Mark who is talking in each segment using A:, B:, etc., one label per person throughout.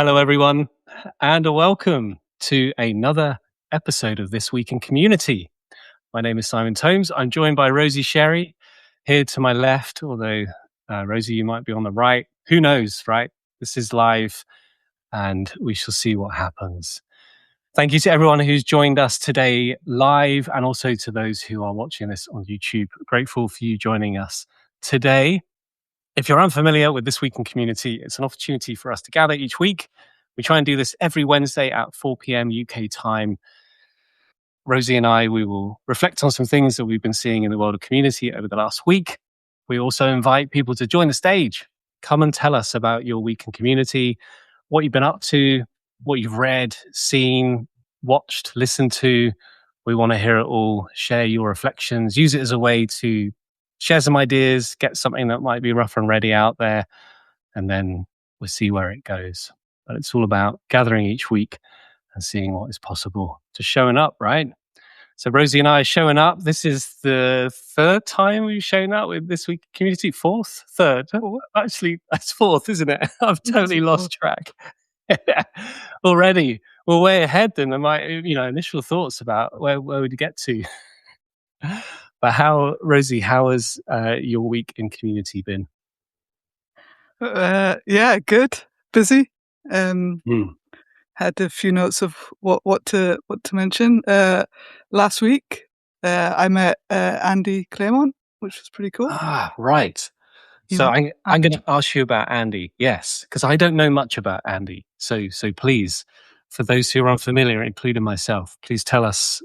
A: Hello, everyone, and welcome to another episode of This Week in Community. My name is Simon Tomes. I'm joined by Rosie Sherry here to my left, although Rosie, you might be on the right. Who knows, right? This is live, and we shall see what happens. Thank you to everyone who's joined us today live, and also to those who are watching this on YouTube. Grateful for you joining us today. If you're unfamiliar with This Week in Community, it's an opportunity for us to gather each week. We try and do this every Wednesday at 4 p.m. UK time. Rosie and I, we will reflect on some things that we've been seeing in the world of community over the last week. We also invite people to join the stage. Come and tell us about your week in community, what you've been up to, what you've read, seen, watched, listened to. We want to hear it all. Share your reflections. Use it as a way to share some ideas, get something that might be rough and ready out there, and then we'll see where it goes. But it's all about gathering each week and seeing what is possible. Just showing up, right? So Rosie and I are showing up. This is the third time we've shown up with This Week Community. Fourth? Third? Actually, that's fourth, isn't it? I've totally lost track. Already. We're way ahead than my initial thoughts about where we'd get to. But Rosie, how has your week in community been?
B: Yeah, good. Busy. Had a few notes of what to mention. Last week, I met Andy Claremont, which was pretty cool.
A: Ah, right. So I'm going to ask you about Andy. Yes, because I don't know much about Andy. So please, for those who are unfamiliar, including myself, please tell us,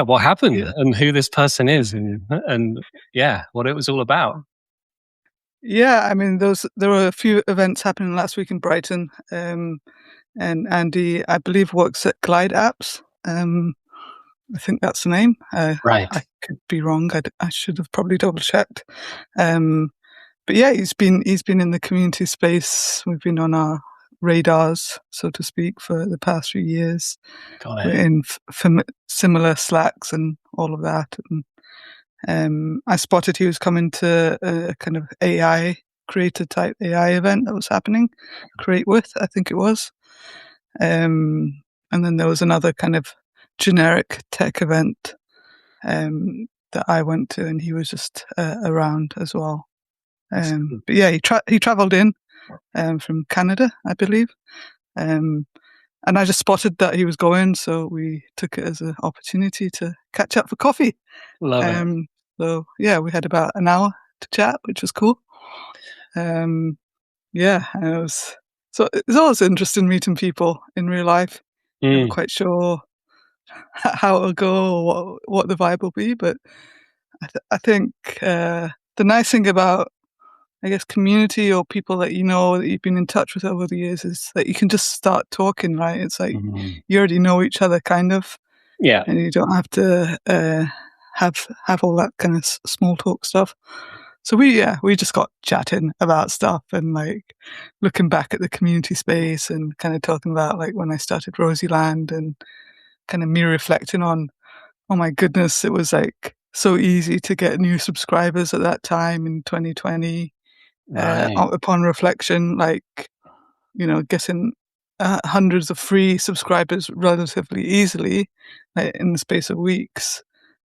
A: what happened and who this person is, and what it was all about.
B: Yeah, I mean, there were a few events happening last week in Brighton, and Andy, I believe, works at Glide Apps. I think that's the name.
A: Right.
B: I could be wrong. I should have probably double checked. But yeah, he's been in the community space. We've been on our radars, so to speak, for the past few years.
A: Got it.
B: We're in similar Slacks and all of that. And I spotted he was coming to a kind of AI creator type AI event that was happening. Create With, I think it was. And then there was another kind of generic tech event that I went to, and he was just around as well. But yeah, he traveled in from Canada, I believe. And I just spotted that he was going, so we took it as an opportunity to catch up for coffee.
A: Love it.
B: So yeah, we had about an hour to chat, which was cool. Yeah, and it's always interesting meeting people in real life. Never quite sure how it'll go or what the vibe will be, but I think the nice thing about, I guess, community or people that you know that you've been in touch with over the years is that you can just start talking, right? It's like you already know each other, kind of.
A: Yeah.
B: And you don't have to have all that kind of small talk stuff. So we just got chatting about stuff and like looking back at the community space and kind of talking about like when I started Rosieland and kind of me reflecting on, oh my goodness, it was like so easy to get new subscribers at that time in 2020.
A: Right.
B: Upon reflection, like, getting hundreds of free subscribers relatively easily in the space of weeks.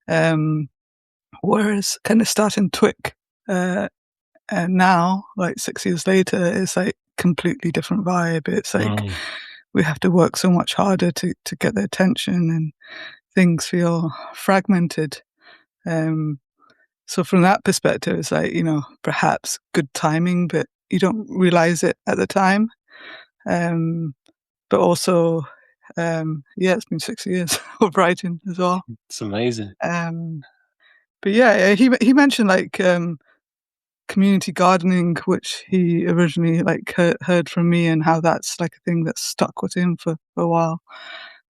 B: Whereas kind of starting TWiC and now, like 6 years later, it's like completely different vibe. It's like we have to work so much harder to get their attention, and things feel fragmented. So from that perspective, it's like, perhaps good timing, but you don't realize it at the time. But also, it's been 6 years of writing as well.
A: It's amazing.
B: But yeah, he mentioned like community gardening, which he originally like heard from me, and how that's like a thing that's stuck with him for a while.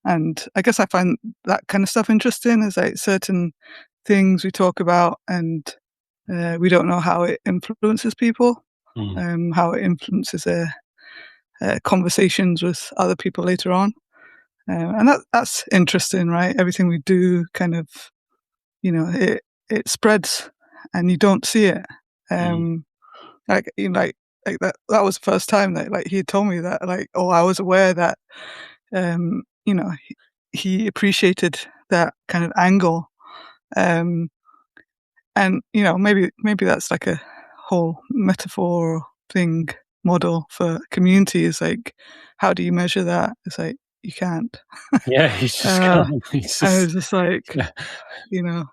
B: And I guess I find that kind of stuff interesting. Is like certain things we talk about, and we don't know how it influences people, how it influences their conversations with other people later on. And that's interesting, right? Everything we do kind of, it spreads and you don't see it. Like like that was the first time that like he told me that, like, oh, I was aware that you know, he appreciated that kind of angle. Um, and you know, maybe that's like a whole metaphor thing model for community is like, how do you measure that? It's like you can't.
A: Yeah, he just
B: Uh,
A: can't. He's
B: and
A: just
B: it's just like,
A: yeah.
B: you know,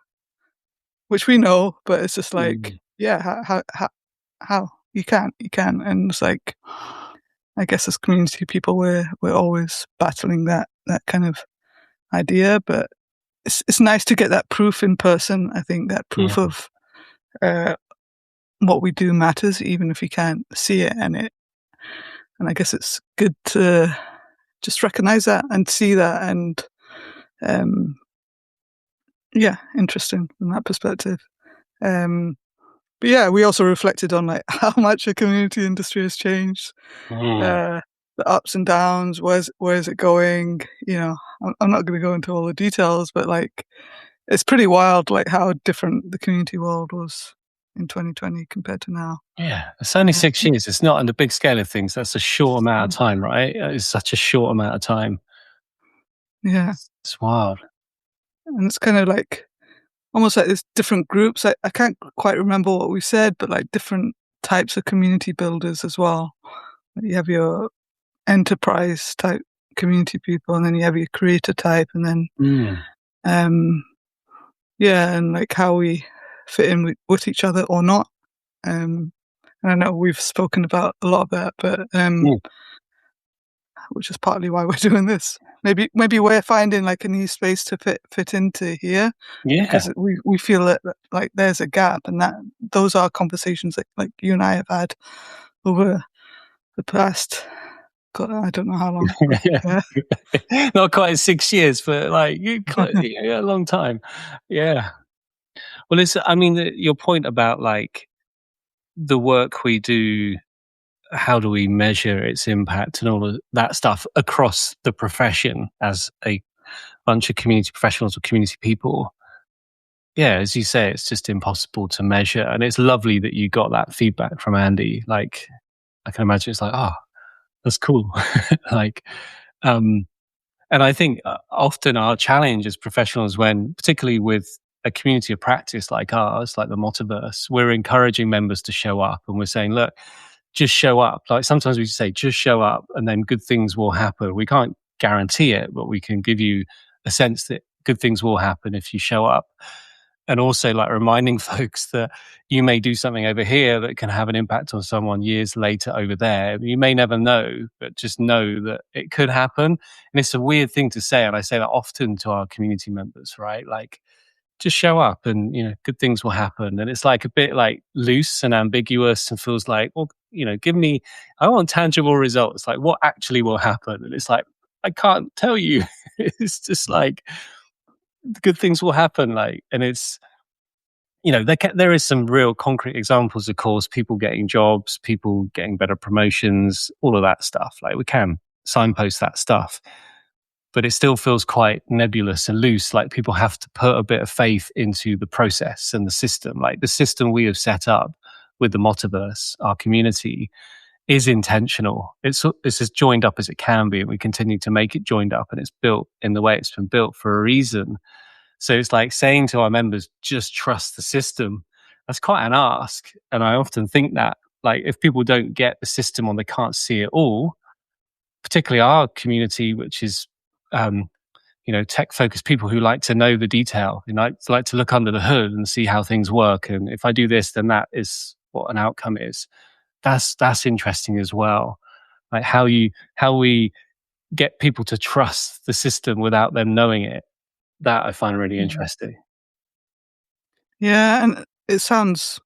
B: which we know, but it's just like,
A: Mm,
B: yeah, how you can't, and it's like, I guess as community people, we're always battling that kind of idea, but it's nice to get that proof in person. I think that
A: yeah,
B: proof of uh, what we do matters, even if you can't see it, and I guess it's good to just recognize that and see that, and um, yeah, interesting from that perspective. Um, but yeah, we also reflected on like how much the community industry has changed,
A: mm,
B: uh, the ups and downs. Where's it going? You know, I'm not going to go into all the details, but like it's pretty wild, like how different the community world was in 2020 compared to now.
A: yeah. It's only
B: Uh,
A: 6 years. It's not in the big scale of things. That's a short amount of time, right? It's such a short amount of time.
B: yeah,
A: It's wild.
B: and it's kind of like almost like there's different groups. I can't quite remember what we said, but like different types of community builders as well. Like, you have your enterprise type community people, and then you have your creator type, and then
A: Mm,
B: um, yeah, and like how we fit in with each other or not. And I know we've spoken about a lot of that, but
A: mm,
B: which is partly why we're doing this. Maybe we're finding like a new space to fit into here
A: yeah.
B: because we feel that like there's a gap, and that those are conversations that like you and I have had over the past. God, I don't know how long, but
A: Yeah.
B: yeah,
A: Not quite 6 years, but like yeah, a long time. Yeah. Well, it's, I mean, your point about like the work we do, how do we measure its impact and all of that stuff across the profession as a bunch of community professionals or community people. Yeah, as you say, it's just impossible to measure. And it's lovely that you got that feedback from Andy. Like, I can imagine it's like, oh, that's cool. like, um, and I think often our challenge as professionals, when particularly with a community of practice like ours, like the MoTaverse, we're encouraging members to show up, and we're saying, look, just show up. Like sometimes we say, just show up, and then good things will happen. We can't guarantee it, but we can give you a sense that good things will happen if you show up. And also like reminding folks that you may do something over here that can have an impact on someone years later over there. You may never know, but just know that it could happen. And it's a weird thing to say, and I say that often to our community members, right? Like, just show up and, good things will happen. And it's like a bit like loose and ambiguous and feels like, well, give me, I want tangible results. Like, what actually will happen? And it's like, I can't tell you. It's just like good things will happen. Like, and it's, there is some real concrete examples, of course, people getting jobs, people getting better promotions, all of that stuff. Like, we can signpost that stuff, but it still feels quite nebulous and loose. Like, people have to put a bit of faith into the process and the system. Like, the system we have set up with the MoTaverse, our community, is intentional. It's as joined up as it can be, and we continue to make it joined up, and it's built in the way it's been built for a reason. So it's like saying to our members, just trust the system. That's quite an ask. And I often think that, like, if people don't get the system or they can't see it all, particularly our community, which is, tech focused people who like to know the detail, like to look under the hood and see how things work. And if I do this, then that is what an outcome is. That's interesting as well. Like how we get people to trust the system without them knowing it. That I find really
B: yeah,
A: interesting.
B: yeah, and it sounds,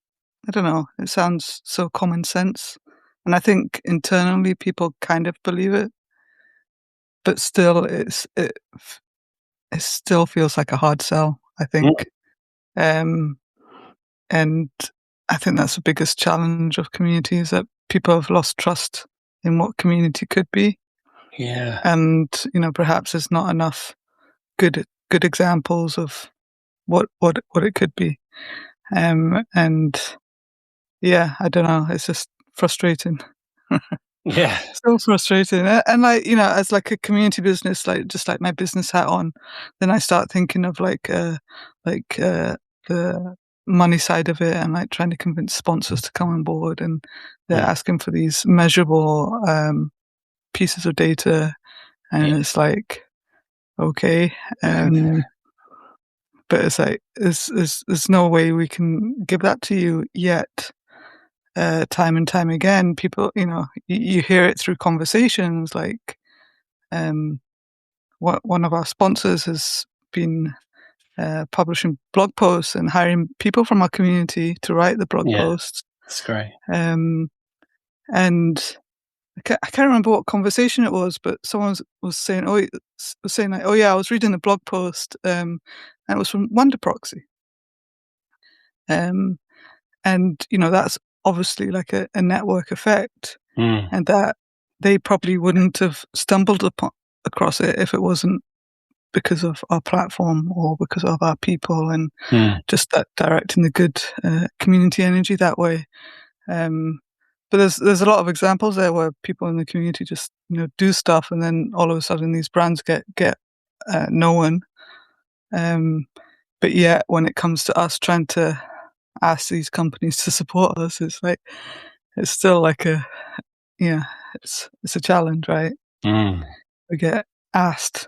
B: I don't know, it sounds so common sense, and I think internally people kind of believe it, but still, it still feels like a hard sell. I
A: Mm,
B: think. Um, And I think that's the biggest challenge of community is that people have lost trust in what community could be.
A: yeah.
B: And, you know, perhaps there's not enough good examples of what it could be. And yeah, I don't know. It's just frustrating.
A: Yeah.
B: So frustrating. And like, as like a community business, like just like my business hat on, then I start thinking of the money side of it, and like trying to convince sponsors to come on board, and they're
A: Mm.
B: asking for these measurable pieces of data,
A: Yeah.
B: and it's like, okay, but it's like there's no way we can give that to you yet. Time and time again, people, you hear it through conversations. Like, one of our sponsors has been publishing blog posts and hiring people from our community to write the blog
A: Yeah.
B: posts.
A: It's great.
B: Um, and I can't remember what conversation it was, but someone was saying, like, oh yeah, I was reading the blog post, and it was from Wonder Proxy. Um, and that's obviously like a network effect,
A: Mm.
B: and that they probably wouldn't have stumbled across it if it wasn't because of our platform or because of our people, and
A: Mm.
B: just that directing the good community energy that way. Um, but there's a lot of examples there where people in the community just do stuff, and then all of a sudden these brands get known. Um, but yet when it comes to us trying to ask these companies to support us, it's like it's still like yeah, it's a challenge, right?
A: Mm.
B: We get asked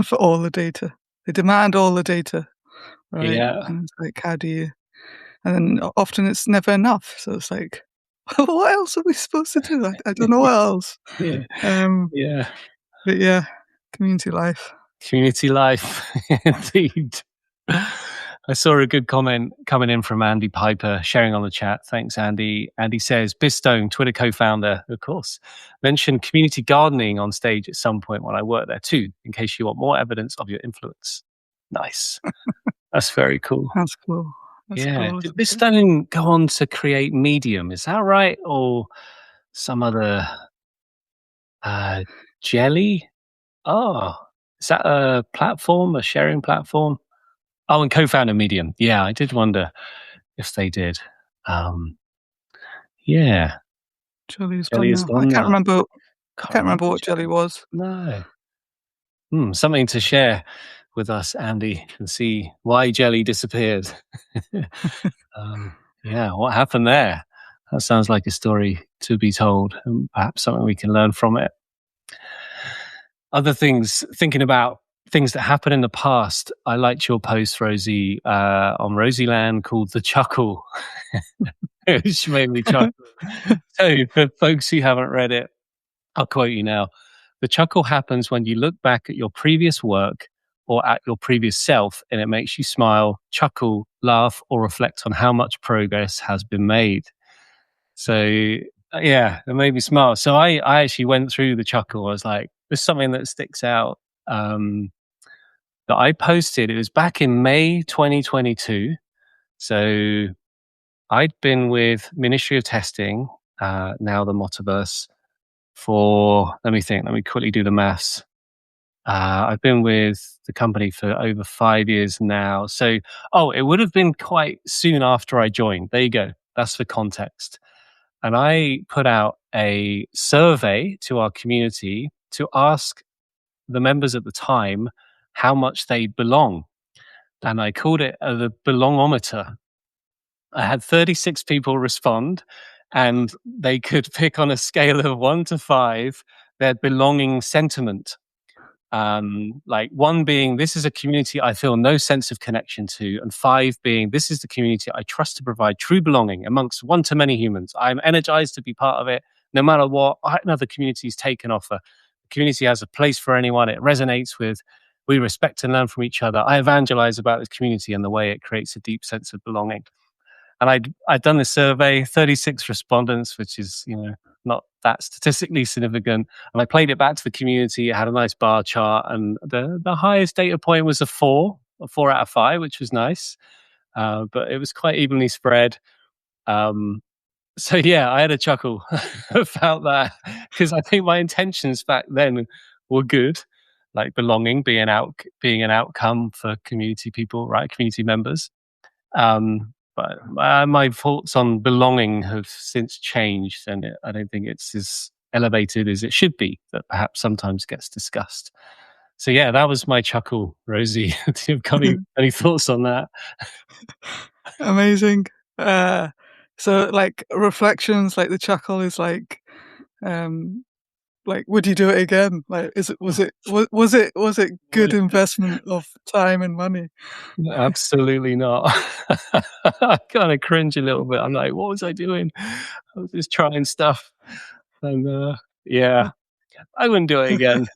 B: for all the data. They demand all the data, right?
A: Yeah.
B: And it's like, how do you? And then often it's never enough. So it's like, what else are we supposed to do? I don't know what else.
A: Yeah.
B: Um,
A: Yeah.
B: but yeah, community life.
A: Community life, indeed. I saw a good comment coming in from Andy Piper, sharing on the chat. Thanks, Andy. Andy says, Bistone, Twitter co-founder, of course, mentioned community gardening on stage at some point when I worked there too, in case you want more evidence of your influence. Nice. That's very cool.
B: That's cool. That's
A: Yeah.
B: cool,
A: Did
B: isn't it?
A: Bistone go on to create Medium? Is that right? Or some other uh, jelly? Oh, is that a platform, a sharing platform? Oh, and co-founder Medium. Yeah, I did wonder if they did. Um, yeah,
B: Jelly's
A: Jelly
B: gone
A: is
B: now. I
A: gone
B: can't
A: now.
B: remember. I
A: Can't
B: can't
A: remember
B: remember what Jelly
A: Jelly.
B: was.
A: No. Something to share with us, Andy, and see why Jelly disappeared. Yeah, what happened there? That sounds like a story to be told, and perhaps something we can learn from it. Other things, thinking about things that happened in the past. I liked your post, Rosie, on Rosieland called The Chuckle, which made me chuckle. So, for folks who haven't read it, I'll quote you now. The chuckle happens when you look back at your previous work or at your previous self, and it makes you smile, chuckle, laugh, or reflect on how much progress has been made. So, yeah, it made me smile. So I actually went through the chuckle. I was like, there's something that sticks out that I posted. It was back in May 2022. So I'd been with Ministry of Testing, now the MoTaverse, for, let me think, let me quickly do the maths. I've been with the company for over 5 years now. So, it would have been quite soon after I joined. There you go. That's for context. And I put out a survey to our community to ask the members at the time how much they belong. And I called it the belongometer. I had 36 people respond, and they could pick on a scale of 1 to 5 their belonging sentiment. Like 1 being, this is a community I feel no sense of connection to, and 5 being, this is the community I trust to provide true belonging amongst one to many humans. I'm energized to be part of it, no matter what another communities take and offer. The community has a place for anyone. It resonates with. We respect and learn from each other. I evangelize about this community and the way it creates a deep sense of belonging. And I'd done this survey, 36 respondents, which is, not that statistically significant. And I played it back to the community. It had a nice bar chart, and the highest data point was a 4 out of 5, which was nice. But it was quite evenly spread. So yeah, I had a chuckle about that, because I think my intentions back then were good, like belonging, being an outcome for community people, right? Community members. but my thoughts on belonging have since changed, and I don't think it's as elevated as it should be. That perhaps sometimes gets discussed. So yeah, that was my chuckle, Rosie. Do you have any thoughts on that?
B: Amazing. So like reflections, like the chuckle is um, like, would you do it again? Like, was it good investment of time and money?
A: Absolutely not. I kind of cringe a little bit. I'm like, what was I doing? I was just trying stuff, and yeah, I wouldn't do it again.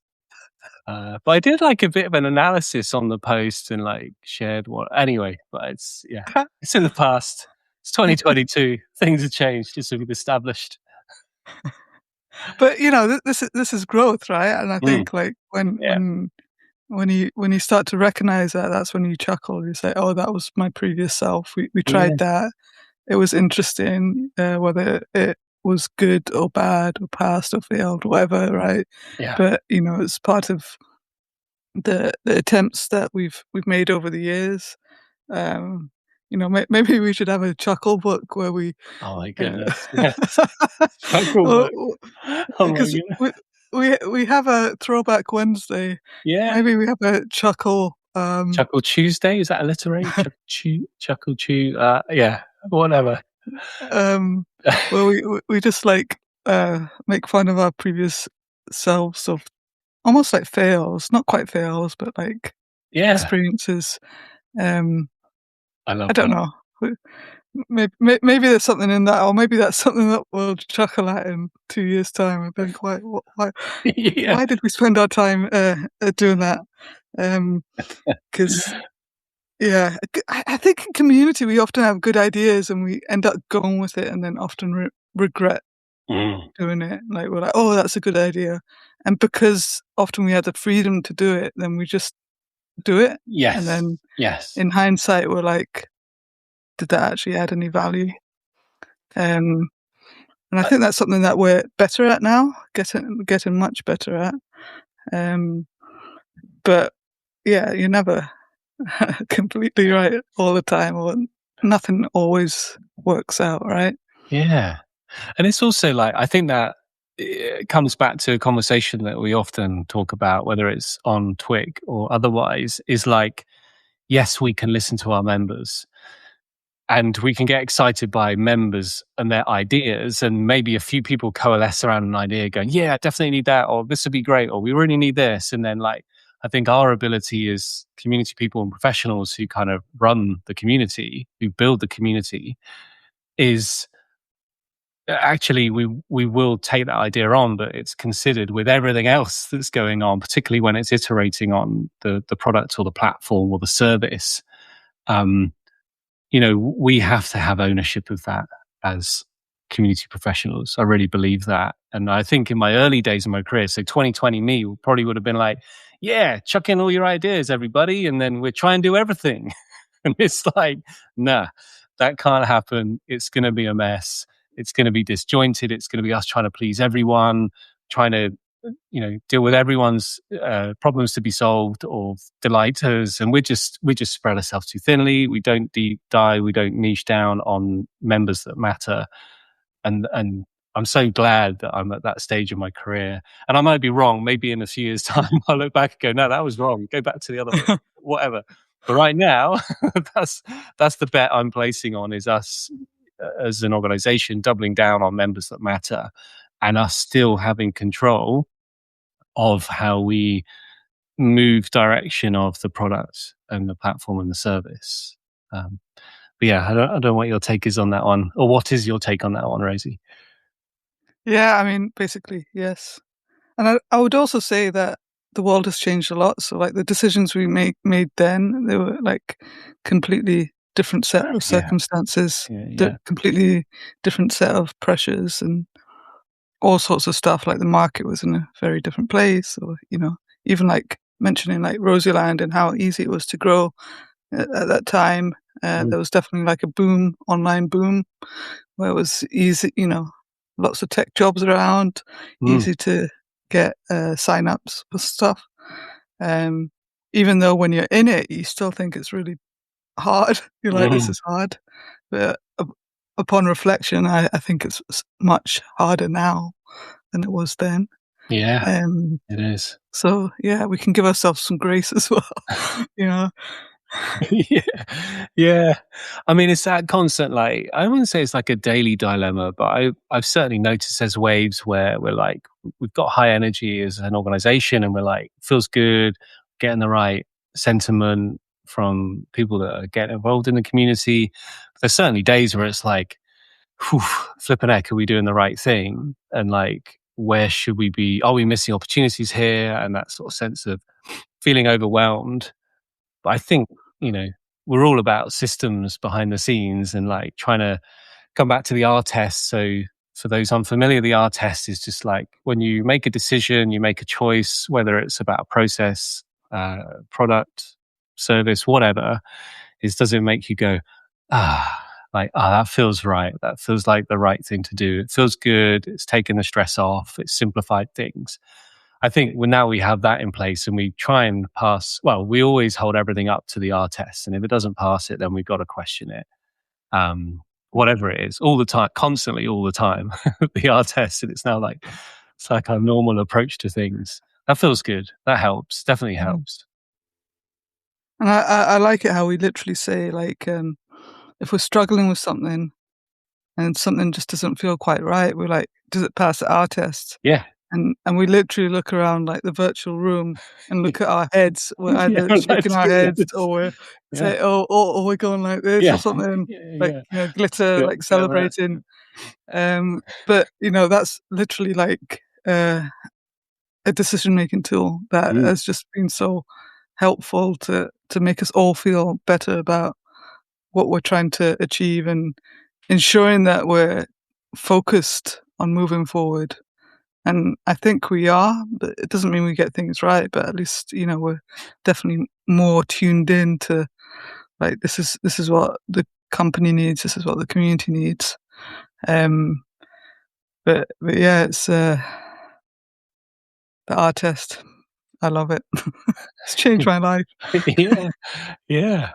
A: But I did like a bit of an analysis on the post and like shared what anyway. But it's in the past. It's 2022. Things have changed, as we've established.
B: But you know, this is growth, right? And I
A: Mm,
B: think like
A: yeah,
B: when you start to recognize that, that's when you chuckle. You say, "Oh, that was my previous self. We
A: yeah,
B: tried that. It was interesting, whether it was good or bad or passed or failed, whatever, right?"
A: yeah.
B: But you know, it's part of the attempts that we've made over the years. Um, you know, maybe we should have a chuckle book where we,
A: Oh my
B: uh,
A: goodness. Yes. Chuckle book. Oh my
B: because
A: goodness.
B: we have a Throwback Wednesday.
A: Yeah.
B: Maybe we have a chuckle.
A: Chuckle Tuesday, is that alliterate? Chuckle Chew, yeah, whatever.
B: Um, where we just like make fun of our previous selves of almost like fails, not quite fails, but like
A: Yeah,
B: experiences. Um,
A: I love
B: I don't
A: that.
B: know. Maybe there's something in that, or maybe that's something that we'll chuckle at in 2 years' time and think,
A: Yeah.
B: why did we spend our time doing that? Because yeah, I think in community we often have good ideas and we end up going with it, and then often regret
A: Mm.
B: doing it. Like we're like, oh, that's a good idea, and because often we have the freedom to do it, then we just do it, and
A: Yes,
B: then
A: yes.
B: in hindsight, we're like, did that actually add any value? Um, and I
A: Uh,
B: think that's something that we're better at now, getting much better at. Um, but yeah, you're never completely right all the time, or nothing always works out, right?
A: yeah, and it's also like, I think that it comes back to a conversation that we often talk about, whether it's on TWiC or otherwise, is like, yes, we can listen to our members, and we can get excited by members and their ideas, and maybe a few people coalesce around an idea going, yeah, I definitely need that, or this would be great, or we really need this. And then like, I think our ability as community people and professionals who kind of run the community, who build the community, is actually we will take that idea on, but it's considered with everything else that's going on, particularly when it's iterating on the product or the platform or the service. um, we have to have ownership of that as community professionals. I really believe that. And I think in my early days of my career, so 2020 me probably would have been like, yeah, chuck in all your ideas, everybody, and then we'll try and do everything. And it's like, nah, that can't happen. It's going to be a mess. It's going to be disjointed. It's going to be us trying to please everyone, trying to deal with everyone's problems to be solved or delight us, and we just spread ourselves too thinly. We don't deep dive, we don't niche down on members that matter. And I'm so glad that I'm at that stage of my career. And I might be wrong. Maybe in a few years' time, I'll look back and go, no, that was wrong. Go back to the other way, whatever. But right now, that's the bet I'm placing on, is us as an organization doubling down on members that matter, and us still having control of how we move direction of the product and the platform and the service. But yeah, I don't know what your take is on that one, or what is your take on that one, Rosie?
B: Yeah, I mean, basically, yes. And I would also say that the world has changed a lot. So, like the decisions we made then, they were like completely different set of
A: Yeah,
B: circumstances,
A: yeah, yeah.
B: completely different set of pressures, and all sorts of stuff. Like the market was in a very different place, or you know, even like mentioning like Rosieland and how easy it was to grow at that time.
A: Mm,
B: There was definitely like a boom, online boom, where it was easy, you know, lots of tech jobs around,
A: mm,
B: easy to get sign-ups for stuff. Um, Even though when you're in it, you still think it's really hard. You're like, "This
A: mm,
B: is hard." But upon reflection, I think it's much harder now than it was then.
A: Yeah,
B: Um,
A: it is.
B: so yeah, we can give ourselves some grace as well, you know.
A: Yeah, yeah. I mean, it's that constant, like, I wouldn't say it's like a daily dilemma, but I've certainly noticed there's waves where we're like, we've got high energy as an organization, and we're like, feels good, getting the right sentiment from people that are getting involved in the community. There's certainly days where it's like, whew, flipping heck, are we doing the right thing? And like, where should we be? Are we missing opportunities here? And that sort of sense of feeling overwhelmed. But I think, you know, we're all about systems behind the scenes and like trying to come back to the R test. So for those unfamiliar, the R test is just like when you make a decision, you make a choice, whether it's about a process, product, service, whatever, is does it make you go, like, that feels right. That feels like the right thing to do. It feels good. It's taken the stress off. It's simplified things. I think now we have that in place and we try and pass, well, we always hold everything up to the R test. And if it doesn't pass it, then we've got to question it. Whatever it is, all the time, constantly, all the time, the R test. And it's now like, it's like our normal approach to things. That feels good. That helps. Definitely
B: Mm.
A: helps.
B: And I like it how we literally say, like, if we're struggling with something and something just doesn't feel quite right, we're like, "Does it pass the R test?"
A: Yeah.
B: And we literally look around, like, the virtual room and look at our heads. We're
A: Yeah.
B: either shaking
A: Let's
B: our
A: do
B: heads
A: this.
B: or we're
A: Yeah.
B: say, or we're going like this or
A: Yeah.
B: something,
A: Yeah.
B: like,
A: Yeah.
B: glitter,
A: Yeah.
B: like,
A: Clever.
B: celebrating. But, that's literally like, a decision-making tool that
A: Mm.
B: has just been so helpful to make us all feel better about what we're trying to achieve and ensuring that we're focused on moving forward. And I think we are, but it doesn't mean we get things right, but at least, we're definitely more tuned in to, like, this is what the company needs, this is what the community needs. Um, but yeah, it's, the art test. I love it. It's changed my life.
A: Yeah. Yeah.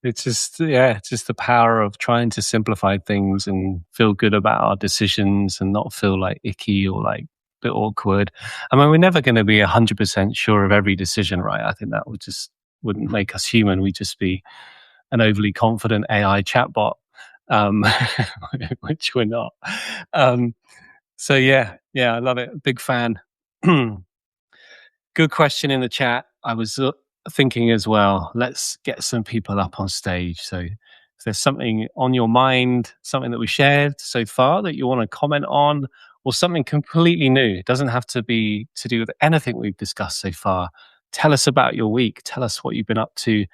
A: It's just, yeah, it's just the power of trying to simplify things and feel good about our decisions and not feel like icky or like a bit awkward. I mean, we're never going to be 100% sure of every decision, right? I think that wouldn't make us human. We'd just be an overly confident AI chatbot, um, which we're not. Um, so yeah, I love it. Big fan. Good question in the chat. I was thinking as well, let's get some people up on stage. So if there's something on your mind, something that we shared so far that you want to comment on, or something completely new, it doesn't have to be to do with anything we've discussed so far. Tell us about your week. Tell us what you've been up to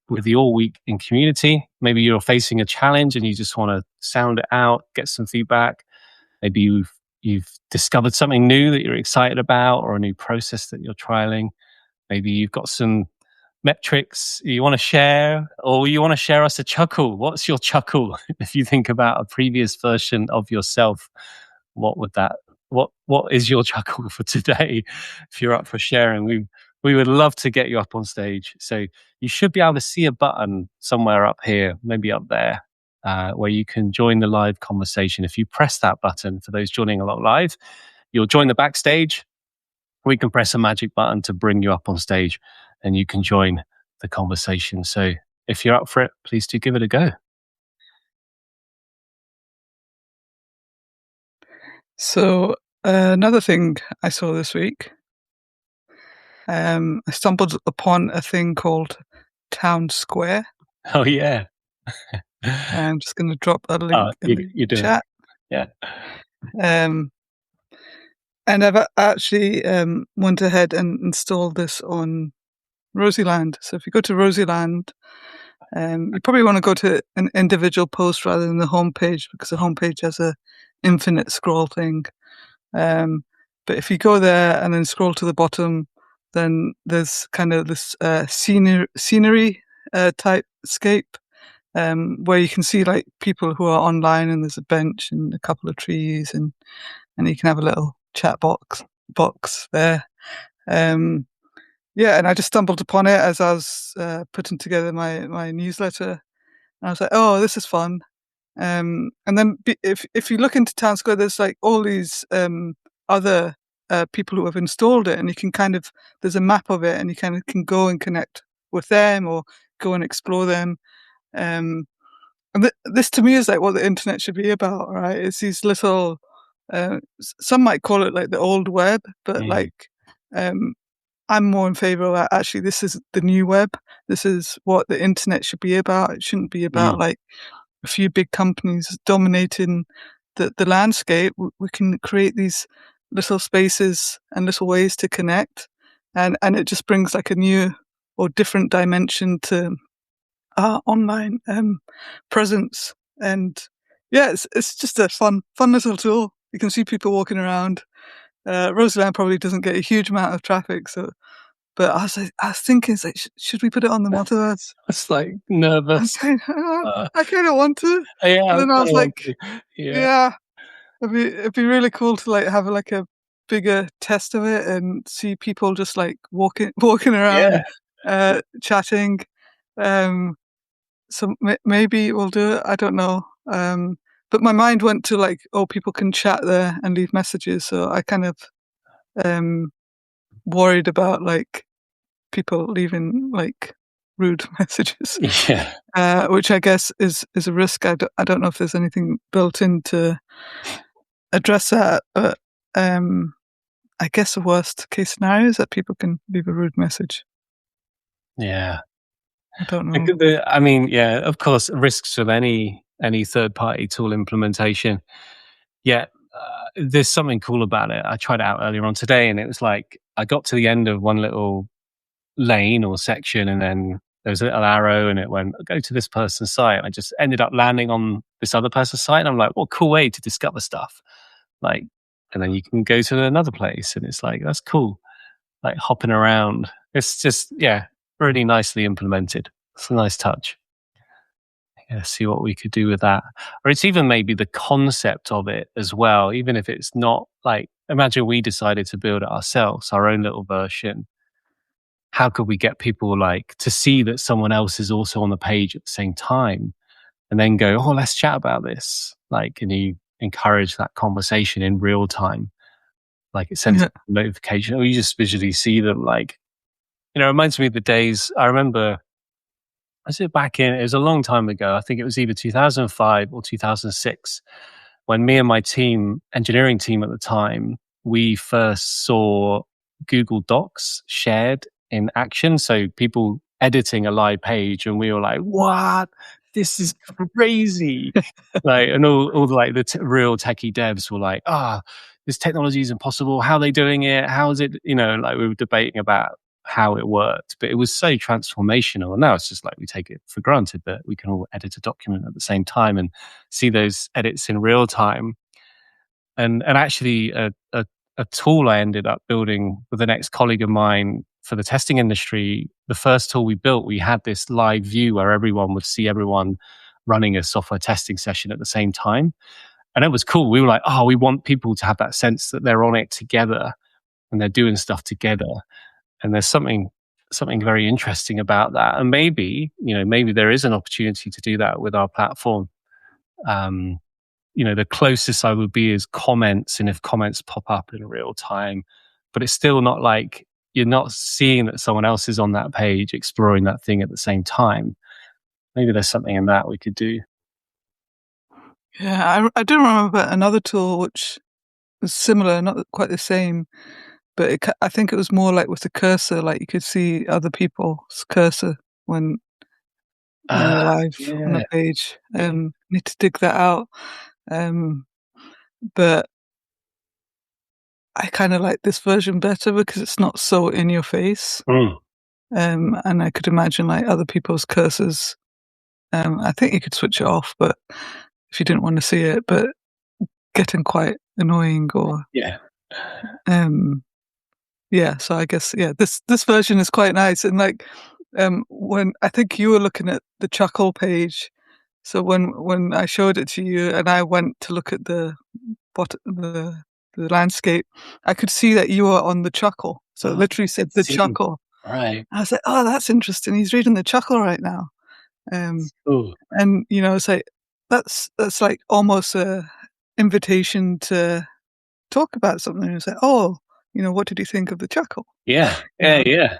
A: with your week in community. Maybe you're facing a challenge and you just want to sound it out, get some feedback. Maybe you've discovered something new that you're excited about, or a new process that you're trialing. Maybe you've got some metrics you want to share, or you want to share us a chuckle. What's your chuckle? If you think about a previous version of yourself, what would that what is your chuckle for today? If you're up for sharing, we would love to get you up on stage. So you should be able to see a button somewhere up here, maybe up there, where you can join the live conversation. If you press that button, for those joining along live, you'll join the backstage. We can press a magic button to bring you up on stage and you can join the conversation. So if you're up for it, please do give it a go.
B: So, another thing I saw this week, I stumbled upon a thing called TownSquare.
A: Oh, yeah.
B: I'm just gonna drop a link
A: Oh,
B: in the
A: you're doing it.
B: chat.
A: Yeah.
B: Um, and I've actually, went ahead and installed this on Rosieland. So if you go to Rosieland, you probably wanna go to an individual post rather than the homepage because the homepage has a infinite scroll thing. Um, but if you go there and then scroll to the bottom, then there's kind of this scenery type scape where you can see like people who are online, and there's a bench and a couple of trees, and you can have a little chat box there. Um, yeah, and I just stumbled upon it as I was putting together my newsletter, And I was like, oh, this is fun. And then if you look into TownSquare, there's like all these other people who have installed it, and you can there's a map of it, and you kind of can go and connect with them or go and explore them. Um, and this to me is like what the internet should be about, right? It's these little, some might call it like the old web, but
A: Mm,
B: um, I'm more in favor of that. Actually, this is the new web. This is what the internet should be about. It shouldn't be about
A: mm,
B: like a few big companies dominating the landscape. We can create these little spaces and little ways to connect, and it just brings like a new or different dimension to our online presence. And yeah, it's just a fun little tool. You can see people walking around. Roseland probably doesn't get a huge amount of traffic, so but I was thinking, it's like, should we put it on the MoTaverse?
A: it's like
B: I
A: nervous.
B: kind
A: Uh,
B: I kind of want to,
A: yeah,
B: but
A: I
B: then I
A: kind
B: was
A: of want
B: like,
A: to. Yeah,
B: yeah, it'd be really cool to like have like a bigger test of it and see people just like walking around,
A: yeah,
B: chatting. Um, so maybe we'll do it. I don't know. But my mind went to like, oh, people can chat there and leave messages. So I kind of um worried about like people leaving like rude messages,
A: yeah,
B: which I guess is a risk. I don't know if there's anything built in to address that, but I guess the worst case scenario is that people can leave a rude message.
A: yeah.
B: I don't know.
A: I mean, yeah, of course, risks with any third party tool implementation. Yeah, there's something cool about it. I tried it out earlier on today, and it was like I got to the end of one little lane or section, and then there was a little arrow, and it went go to this person's site. I just ended up landing on this other person's site, and I'm like, what cool way to discover stuff. Like, and then you can go to another place, and it's like that's cool. Like hopping around. It's just really nicely implemented. It's a nice touch. Yeah, see what we could do with that. Or it's even maybe the concept of it as well, even if it's not like imagine we decided to build it ourselves, our own little version. How could we get people like to see that someone else is also on the page at the same time and then go, oh, let's chat about this? Like, can you encourage that conversation in real time? Like it sends a
B: Yeah.
A: notification, or you just visually see them like, it reminds me of the days I remember. Was it back in? It was a long time ago. I think it was either 2005 or 2006 when me and my team, engineering team at the time, we first saw Google Docs shared in action. So people editing a live page, and we were like, "What? This is crazy!" Like, and all the, like real techie devs were like, "Ah, this technology is impossible. How are they doing it? How is it?" Like we were debating about how it worked, but it was so transformational. And now it's just like we take it for granted that we can all edit a document at the same time and see those edits in real time. And actually, a tool I ended up building with an ex colleague of mine for the testing industry. The first tool we built, we had this live view where everyone would see everyone running a software testing session at the same time. And it was cool. We were like, oh, we want people to have that sense that they're on it together and they're doing stuff together. And there's something very interesting about that. And maybe there is an opportunity to do that with our platform. Um, the closest I would be is comments, and if comments pop up in real time, but it's still not like you're not seeing that someone else is on that page exploring that thing at the same time. Maybe there's something in that we could do.
B: Yeah, I do remember another tool which was similar, not quite the same, but I think it was more like with the cursor, like you could see other people's cursor when they're
A: Ah,
B: live on a
A: yeah,
B: page.
A: yeah.
B: Need to dig that out. Um, but I kind of like this version better because it's not so in your face.
A: Mm,
B: And I could imagine like other people's cursors. I think you could switch it off, but if you didn't want to see it, but getting quite annoying or
A: yeah.
B: um yeah, so I guess yeah, this version is quite nice. And like when I think you were looking at the chuckle page, so when I showed it to you and I went to look at bot the landscape, I could see that you were on the chuckle. So it
A: Oh,
B: literally
A: good
B: said the
A: see.
B: chuckle.
A: Right.
B: I was like, oh, that's interesting. He's reading the chuckle right now.
A: Ooh.
B: And it's like that's like almost a invitation to talk about something. It's like, oh, what did you think of the chuckle?
A: Yeah.
B: You
A: Yeah.
B: know,
A: Yeah.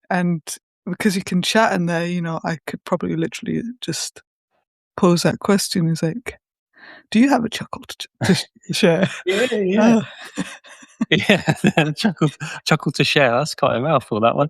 B: and because you can chat in there, I could probably literally just pose that question. Is like, do you have a chuckle to share?
A: Yeah. Yeah.
B: Oh.
A: Yeah. Chuckle to share. That's quite a mouthful, that one.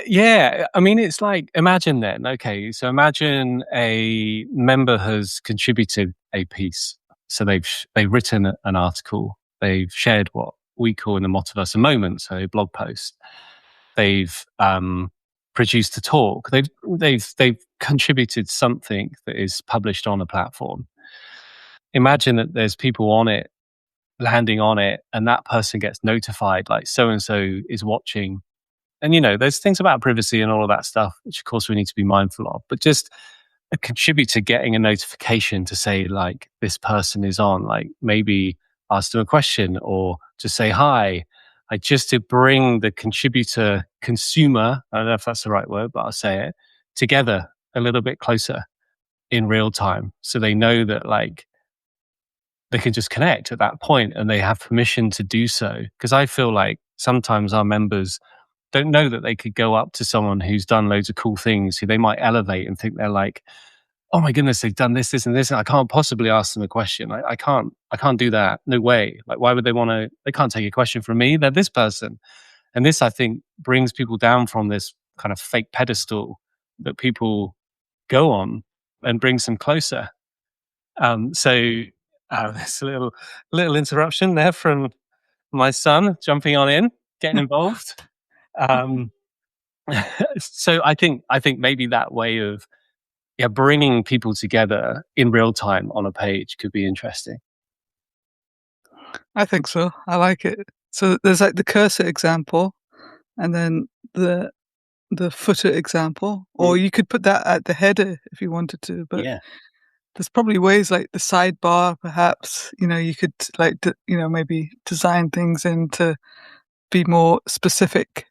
A: Yeah, I mean, it's like, imagine then, okay, so imagine a member has contributed a piece. So they've written an article, they've shared what we call in the MoTaverse a moment, so a blog post. They've produced a talk. They've contributed something that is published on a platform. Imagine that there's people on it, landing on it, and that person gets notified, like so and so is watching. And there's things about privacy and all of that stuff, which of course we need to be mindful of. But just a contributor getting a notification to say, like, this person is on, like maybe ask them a question or just say hi, like just to bring the contributor consumer, I don't know if that's the right word, but I'll say it, together a little bit closer in real time. So they know that, like, they can just connect at that point and they have permission to do so. Because I feel like sometimes our members don't know that they could go up to someone who's done loads of cool things, who they might elevate and think they're like, oh my goodness, they've done this, this, and this, and I can't possibly ask them a question. I can't do that. No way. Like, why would they want to? They can't take a question from me. They're this person, and this, I think, brings people down from this kind of fake pedestal that people go on and brings them closer. So there's a little interruption there from my son jumping on in, getting involved. Um, so I think maybe that way of bringing people together in real time on a page could be interesting.
B: I think so. I like it. So there's like the cursor example, and then the footer example, or you could put that at the header if you wanted to. But
A: Yeah.
B: there's probably ways like the sidebar, perhaps. You could like maybe design things in to be more specific.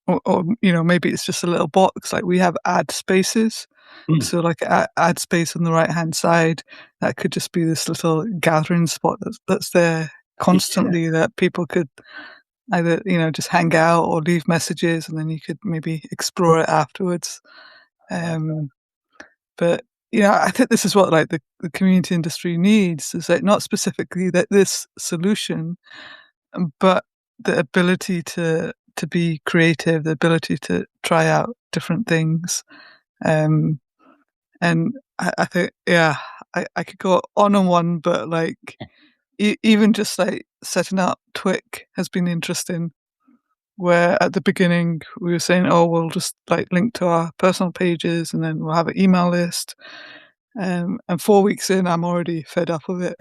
B: Or maybe it's just a little box. Like we have add spaces.
A: Mm.
B: So like add space on the right hand side, that could just be this little gathering spot that's there constantly, that people could either just hang out or leave messages, and then you could maybe explore it afterwards. But I think this is what like the community industry needs, is like not specifically that this solution, but the ability to be creative, the ability to try out different things. And I think, yeah, I could go on and on, but like even just like setting up TWiC has been interesting. Where at the beginning we were saying, oh, we'll just like link to our personal pages and then we'll have an email list. And 4 weeks in, I'm already fed up of it.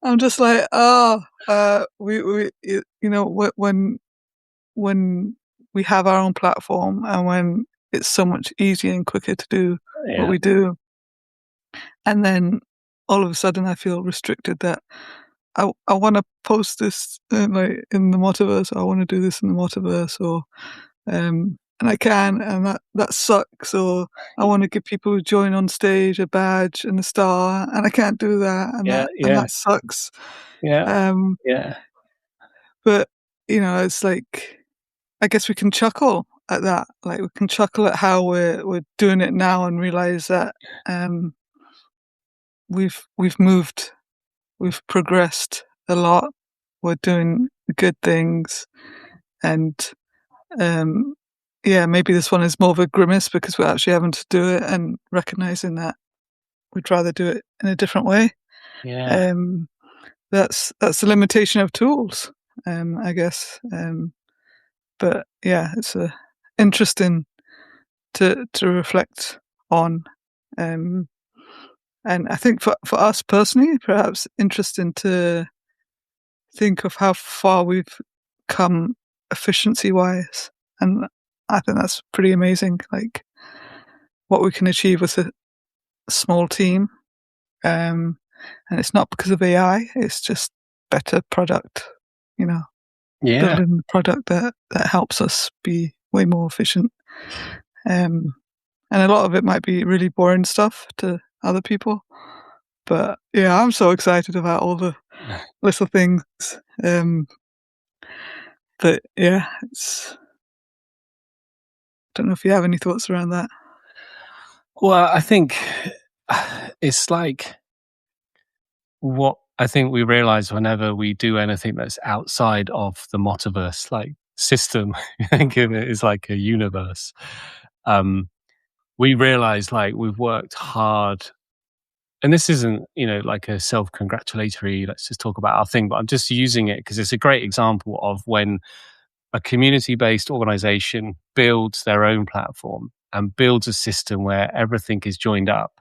B: I'm just like, when we have our own platform and when it's so much easier and quicker to do what
A: Yeah.
B: we do, and then all of a sudden I feel restricted that I want to post this like in the MoTaverse, or I want to do this in the MoTaverse, or and I can, and that sucks. Or I want to give people who join on stage a badge and a star, and I can't do that, and
A: Yeah.
B: that sucks.
A: Yeah.
B: Um,
A: Yeah.
B: but it's like, I guess we can chuckle at that. Like we can chuckle at how we're doing it now and realize that we've moved, we've progressed a lot. We're doing good things, and maybe this one is more of a grimace because we're actually having to do it and recognizing that we'd rather do it in a different way.
A: Yeah.
B: Um, that's the limitation of tools, I guess. But yeah, it's interesting to reflect on. Um, and I think for us personally, perhaps interesting to think of how far we've come efficiency wise. And I think that's pretty amazing, like what we can achieve with a small team. And it's not because of AI, it's just better product, you know. building the product that helps us be way more efficient. And a lot of it might be really boring stuff to other people. But yeah, I'm so excited about all the little things. But yeah, don't know if you have any thoughts around that.
A: Well, I think it's like what I think we realize whenever we do anything that's outside of the MoTaverse, like system, think of it as like a universe. We realize like we've worked hard, and this isn't, like a self-congratulatory, let's just talk about our thing, but I'm just using it because it's a great example of when a community-based organization builds their own platform and builds a system where everything is joined up.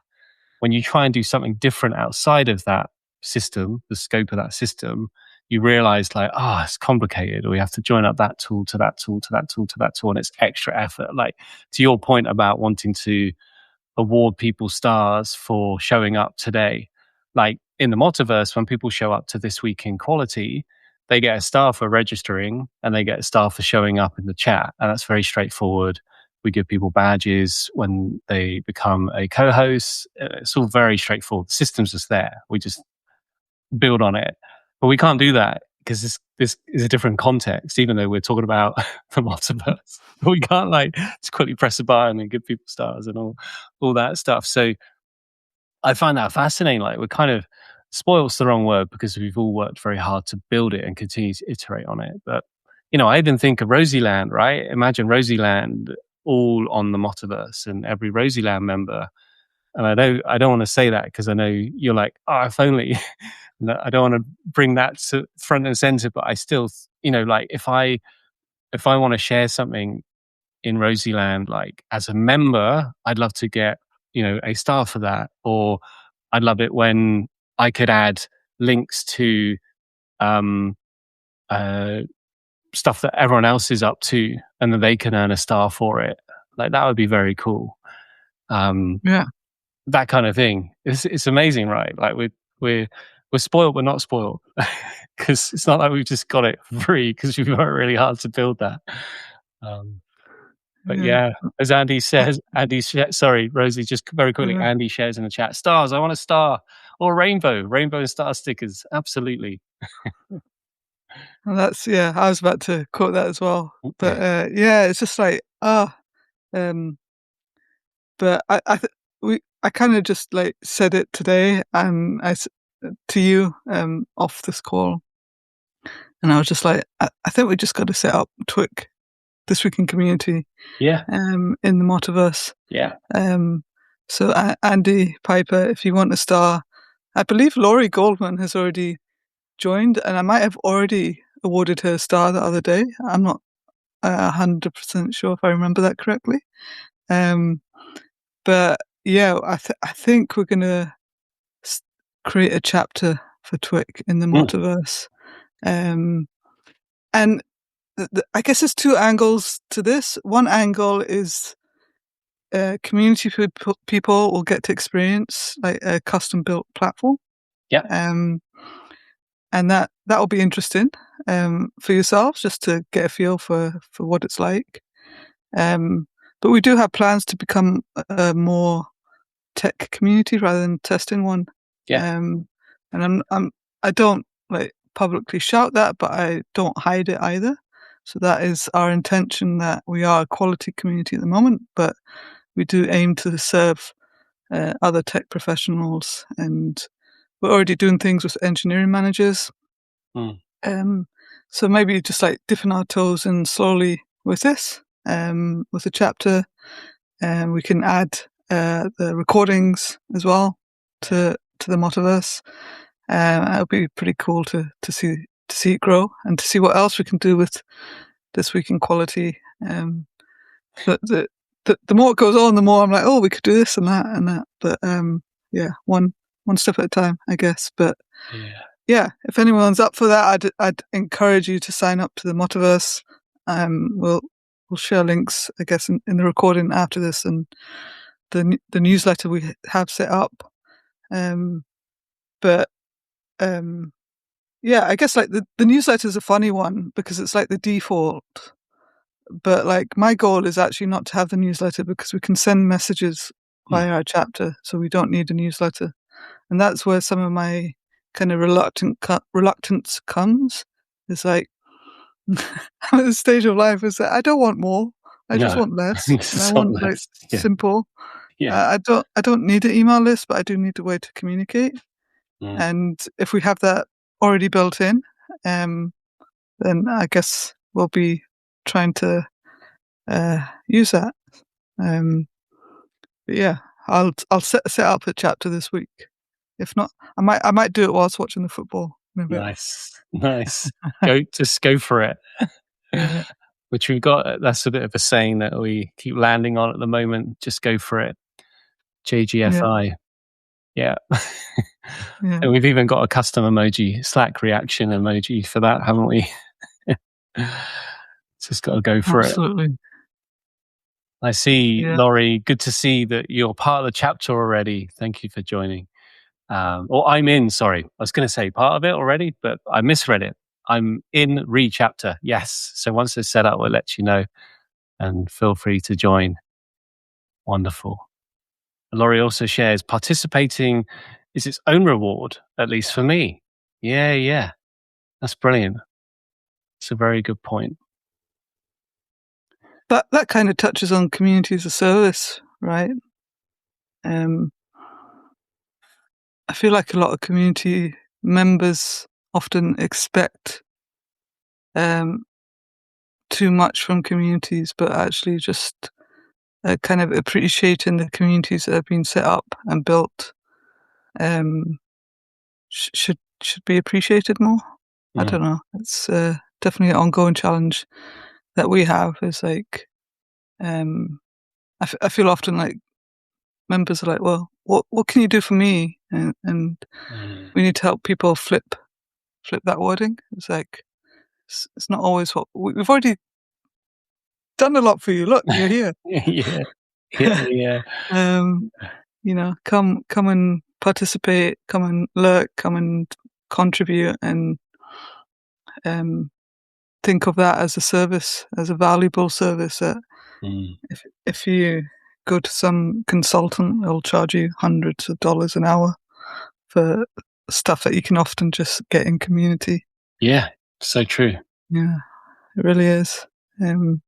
A: When you try and do something different outside of that system, the scope of that system, you realize like, it's complicated. Or we have to join up that tool to that tool to that tool to that tool, and it's extra effort. Like, to your point about wanting to award people stars for showing up today, like in the MoTaverse, when people show up to This Week in Quality, they get a star for registering and they get a star for showing up in the chat. And that's very straightforward. We give people badges when they become a co-host. It's all very straightforward. The system's just there. We just build on it. But we can't do that because this is a different context, even though we're talking about the MoTaverse. But we can't like just quickly press a button and give people stars and all that stuff. So I find that fascinating. Like, we're kind of, spoilt's the wrong word because we've all worked very hard to build it and continue to iterate on it. But, I even think of Rosieland, right? Imagine Rosieland all on the MoTaverse and every Rosieland member. And I don't want to say that because I know you're like, if only. I don't want to bring that to front and center, but I still, like if I want to share something in Rosieland, like as a member, I'd love to get, a star for that. Or I'd love it when I could add links to stuff that everyone else is up to and then they can earn a star for it. Like, that would be very cool.
B: Yeah.
A: That kind of thing. It's amazing, right? Like, we're spoiled, but not spoiled, because it's not like we've just got it free because we've worked really hard to build that. But yeah, as Andy says, sorry, Rosie, just very quickly, Andy shares in the chat, stars, I want a star, or rainbow and star stickers. Absolutely.
B: Well, I was about to quote that as well. But it's just like, but I kind of just like said it today, and to you off this call, and I was just like, I think we just got to set up TWiC, This Week in Community, in the MoTaverse. So Andy Piper, if you want a star, I believe Laurie Goldman has already joined, and I might have already awarded her a star the other day. I'm not 100% sure if I remember that correctly. But yeah, I think we're gonna create a chapter for TWiC in the MoTaverse, and I guess there's two angles to this. One angle is community people will get to experience like a custom built platform. And that will be interesting for yourselves, just to get a feel for what it's like. But we do have plans to become a more tech community rather than testing one. And I don't like publicly shout that, but I don't hide it either. So that is our intention, that we are a quality community at the moment, but we do aim to serve other tech professionals, and we're already doing things with engineering managers. So maybe just like dipping our toes in slowly with this, with a chapter, and we can add the recordings as well to the MoTaverse. It'll be pretty cool to see it grow and to see what else we can do with This Week in Quality. But the more it goes on, the more I'm like, we could do this and that and that. But one step at a time, I guess. But yeah, if anyone's up for that, I'd encourage you to sign up to the MoTaverse. We'll share links, I guess, in the recording after this, and the newsletter we have set up. But Yeah, I guess like the newsletter's a funny one because it's like the default. But like my goal is actually not to have the newsletter because we can send messages
A: Mm.
B: via our chapter, so we don't need a newsletter. And that's where some of my kind of reluctance comes. It's like I'm at this stage of life is that I don't want more. I just
A: No,
B: want less, and I
A: it's not
B: want like
A: less. Yeah,
B: simple.
A: yeah.
B: I don't need an email list, but I do need a way to communicate.
A: Mm.
B: And if we have that already built in, then I guess we'll be trying to use that. Um, but yeah, I'll set up a chapter this week. If not, I might do it whilst watching the football in a bit.
A: Nice, nice. Just go for it.
B: Yeah,
A: Which we've got. That's a bit of a saying that we keep landing on at the moment. Just go for it.
B: yeah,
A: JGFI. Yeah.
B: yeah,
A: And we've even got a custom emoji, Slack reaction emoji for that, haven't we? Just got to go for it.
B: absolutely.
A: I see,
B: Yeah,
A: Laurie. Good to see that you're part of the chapter already. Thank you for joining. Or I'm in. Sorry, I was going to say part of it already, but I misread it. I'm in re-chapter. Yes. So once it's set up, we'll let you know, and feel free to join. Wonderful. Laurie also shares participating is its own reward, at least for me. Yeah, yeah. That's brilliant. It's a very good point.
B: that kind of touches on community as a service, right? Um, I feel like a lot of community members often expect um, too much from communities, but actually just kind of appreciating the communities that have been set up and built um, should be appreciated more. I
A: Mm,
B: don't know. It's definitely an ongoing challenge that we have. Is like I feel often like members are like, well, what can you do for me? And
A: mm.
B: we need to help people flip that wording. It's like it's not always what we've already done a lot for you. Look, you're here.
A: Yeah, yeah, yeah.
B: Um, you know, come and participate, come and lurk, come and contribute, and um, think of that as a service, as a valuable service. That
A: Mm,
B: if you go to some consultant, they'll charge you hundreds of dollars an hour for stuff that you can often just get in community.
A: yeah, so true.
B: Yeah, it really is. Um,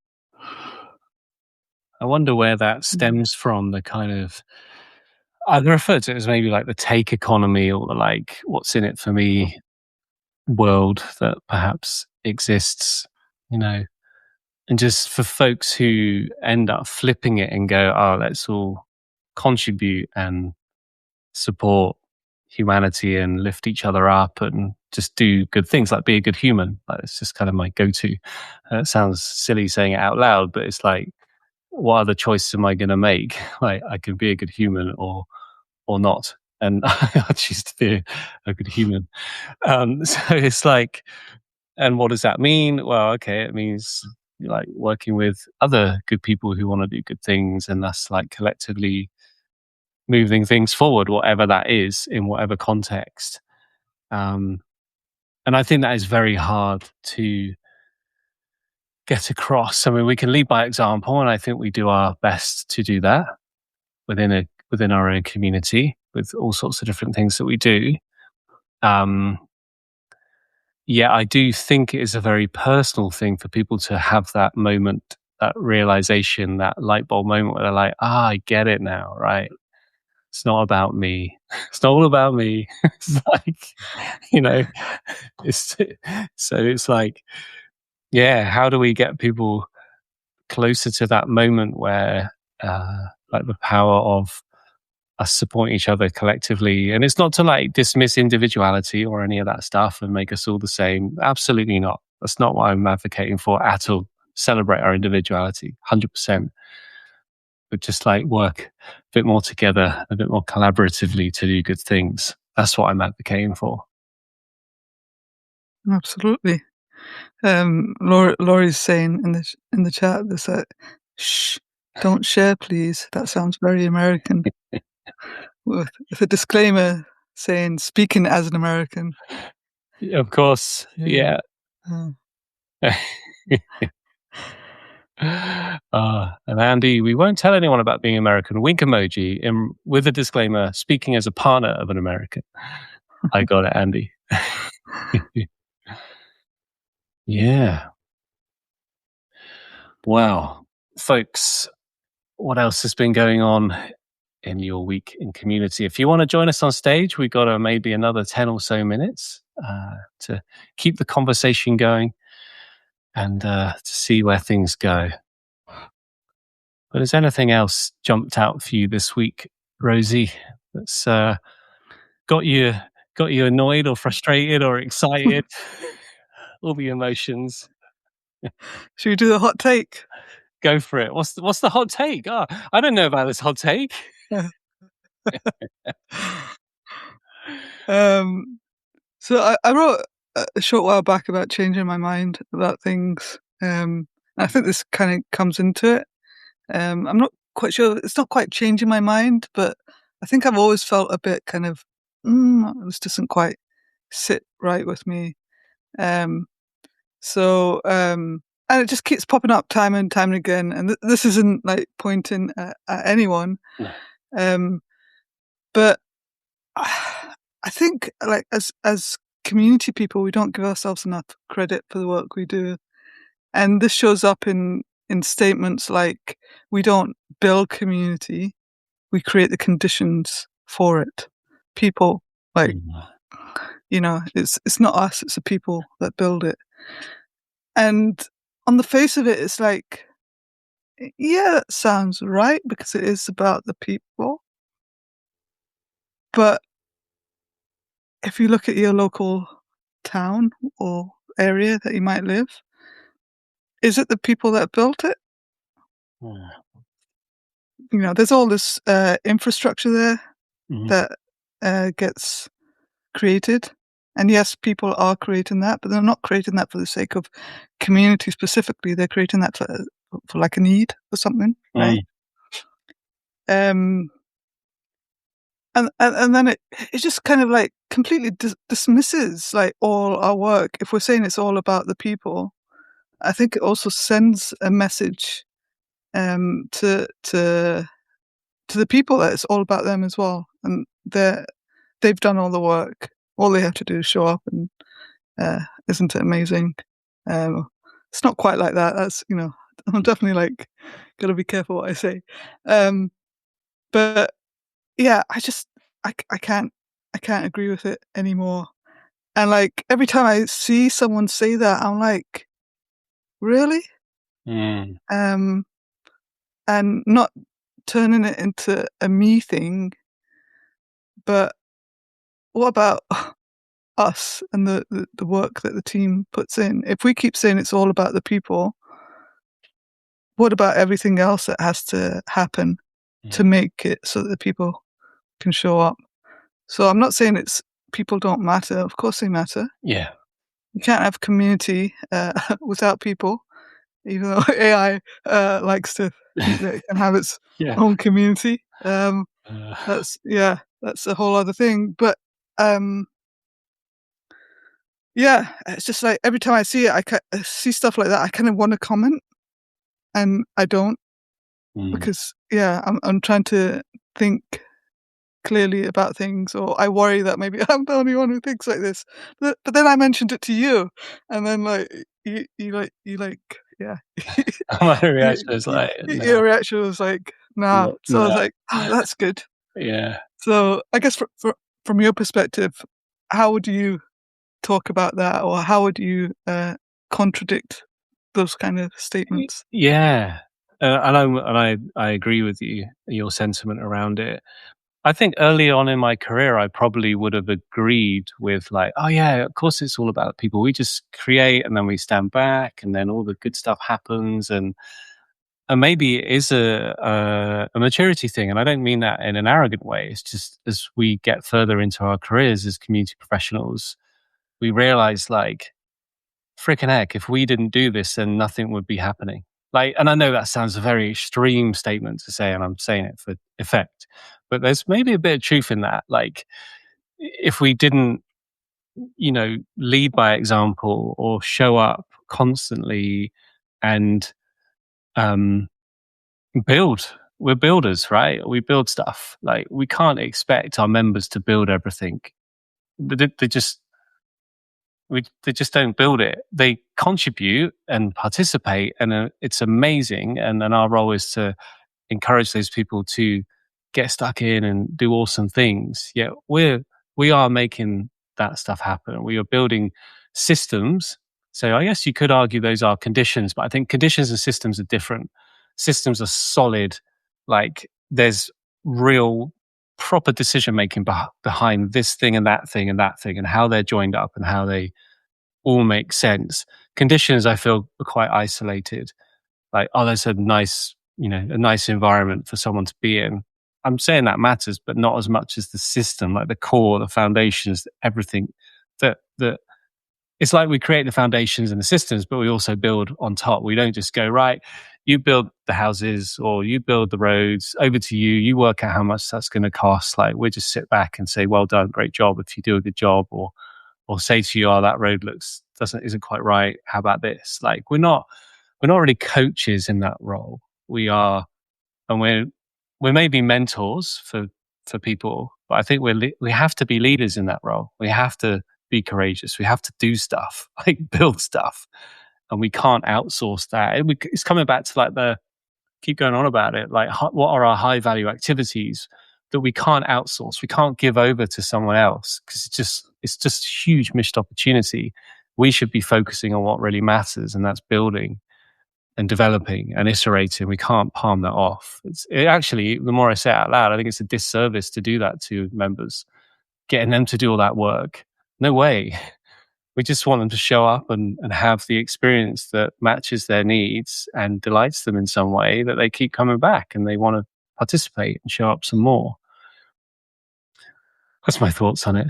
A: I wonder where that
B: mm,
A: stems from, the kind of I refer to it as maybe like the take economy or the like what's in it for me world that perhaps exists, you know. And just for folks who end up flipping it and go, oh, let's all contribute and support humanity and lift each other up and just do good things, like be a good human. Like it's just kind of my go-to. It sounds silly saying it out loud, but it's like, what other choice am I going to make? Like I can be a good human or not, and I choose to be a good human. So it's like, and what does that mean? Well, okay, it means like working with other good people who want to do good things, and that's like collectively moving things forward, whatever that is, in whatever context. Um, and I think that is very hard to get across. I mean, we can lead by example, and I think we do our best to do that within our own community with all sorts of different things that we do. Um, yeah, I do think it is a very personal thing for people to have that moment, that realization, that light bulb moment where they're like, ah, I get it now, right? It's not about me. It's not all about me. It's like, you know, it's so it's like, yeah, how do we get people closer to that moment where, like the power of us supporting each other collectively? And it's not to like dismiss individuality or any of that stuff and make us all the same. Absolutely not. That's not what I'm advocating for at all. Celebrate our individuality, 100%. But just like work a bit more together, a bit more collaboratively to do good things. That's what I'm advocating for.
B: absolutely. Laurie's saying in the chat this shh, don't share, please. That sounds very American. With a disclaimer saying speaking as an American.
A: Of course. Yeah.
B: Uh,
A: And Andy, we won't tell anyone about being American. Wink emoji with a disclaimer, speaking as a partner of an American. I got it, Andy. Yeah. Wow. Folks, what else has been going on in your week in community? If you want to join us on stage, we've got maybe another 10 or so minutes to keep the conversation going and to see where things go. But has anything else jumped out for you this week, Rosie, that's got you annoyed or frustrated or excited? All the emotions.
B: Should we do the hot take?
A: Go for it. What's the hot take? Oh, I don't know about this hot take.
B: So I wrote a short while back about changing my mind about things. I think this kind of comes into it. I'm not quite sure. It's not quite changing my mind, but I think I've always felt a bit kind of, this doesn't quite sit right with me. And it just keeps popping up time and time again. And this isn't like pointing at anyone.
A: No.
B: But I think like as community people, we don't give ourselves enough credit for the work we do. And this shows up in statements like, we don't build community, we create the conditions for it. People, like, it's not us, it's the people that build it. And on the face of it, it's like, yeah, that sounds right because it is about the people. But if you look at your local town or area that you might live, is it the people that built it? There's all this infrastructure there that gets created. And yes, people are creating that, but they're not creating that for the sake of community specifically. They're creating that for like a need or something, right? And then it just kind of like completely dismisses like all our work. If we're saying it's all about the people, I think it also sends a message to the people that it's all about them as well, and they've done all the work. All they have to do is show up, and isn't it amazing? It's not quite like that. That's I'm definitely like got to be careful what I say, but yeah, I can't agree with it anymore. And like every time I see someone say that, I'm like, really? And not turning it into a me thing, but what about us and the work that the team puts in? If we keep saying it's all about the people, what about everything else that has to happen to make it so that the people can show up? So I'm not saying it's people don't matter. Of course they matter.
A: Yeah.
B: You can't have community without people, even though AI likes to think that it can have its own community. That's a whole other thing. But yeah, it's just like every time I see it, I see stuff like that, I kind of want to comment, and I don't, because I'm trying to think clearly about things, or I worry that maybe I'm the only one who thinks like this. But then I mentioned it to you, and then like you yeah.
A: My reaction is like, no.
B: Your reaction was like, nah. So I was like, oh, that's good.
A: Yeah.
B: So I guess from your perspective, how would you talk about that, or how would you contradict those kind of statements?
A: Yeah. And I agree with you, your sentiment around it. I think early on in my career, I probably would have agreed with like, oh yeah, of course it's all about people. We just create and then we stand back and then all the good stuff happens. And maybe it is a maturity thing. And I don't mean that in an arrogant way. It's just as we get further into our careers as community professionals, we realize like, freaking heck, if we didn't do this, then nothing would be happening. Like, and I know that sounds a very extreme statement to say, and I'm saying it for effect, but there's maybe a bit of truth in that. Like, if we didn't lead by example or show up constantly and build. We're builders, right? We build stuff. Like, we can't expect our members to build everything. They just they just don't build it. They contribute and participate, and it's amazing. And our role is to encourage those people to get stuck in and do awesome things. Yeah, we are making that stuff happen. We are building systems. So I guess you could argue those are conditions, but I think conditions and systems are different. Systems are solid, like there's real proper decision making behind this thing and that thing and that thing, and how they're joined up and how they all make sense. Conditions, I feel, are quite isolated. Like, oh, there's a nice environment for someone to be in. I'm saying that matters, but not as much as the system, like the core, the foundations, everything. That it's like we create the foundations and the systems, but we also build on top. We don't just go, right, you build the houses or you build the roads, over to you. You work out how much that's going to cost. Like, we just sit back and say, well done, great job if you do a good job, or say to you, oh, that road isn't quite right. How about this? Like, we're not really coaches in that role. We are, and we're maybe mentors for people, but I think we have to be leaders in that role. We have to be courageous. We have to do stuff, like build stuff, and we can't outsource that. It's coming back to like keep going on about it. Like, what are our high value activities that we can't outsource? We can't give over to someone else, because it's just a huge missed opportunity. We should be focusing on what really matters, and that's building and developing and iterating. We can't palm that off. Actually, the more I say it out loud, I think it's a disservice to do that to members, getting them to do all that work. No way. We just want them to show up and have the experience that matches their needs and delights them in some way, that they keep coming back and they want to participate and show up some more. That's my thoughts on it.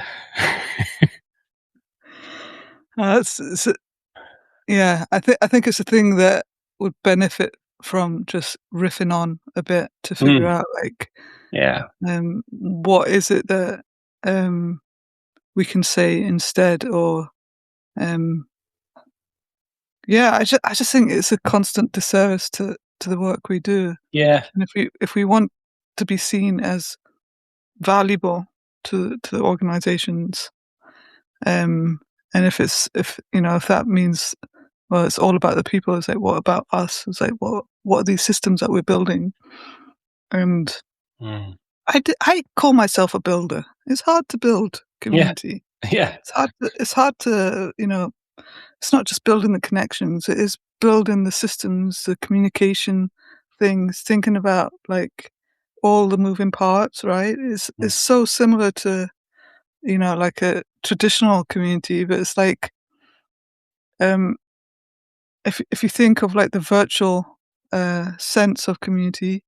B: Yeah, I think it's a thing that would benefit from just riffing on a bit to figure out, like, what is it that we can say instead, or I just think it's a constant disservice to the work we do.
A: Yeah.
B: And if we want to be seen as valuable to the organizations, and if that means, well, it's all about the people, it's like, what about us? It's like, what are these systems that we're building? And I call myself a builder. It's hard to build community.
A: Yeah.
B: It's hard to, it's not just building the connections, it is building the systems, the communication things, thinking about like all the moving parts, right? It's so similar to, like a traditional community, but it's like, if you think of like the virtual sense of community,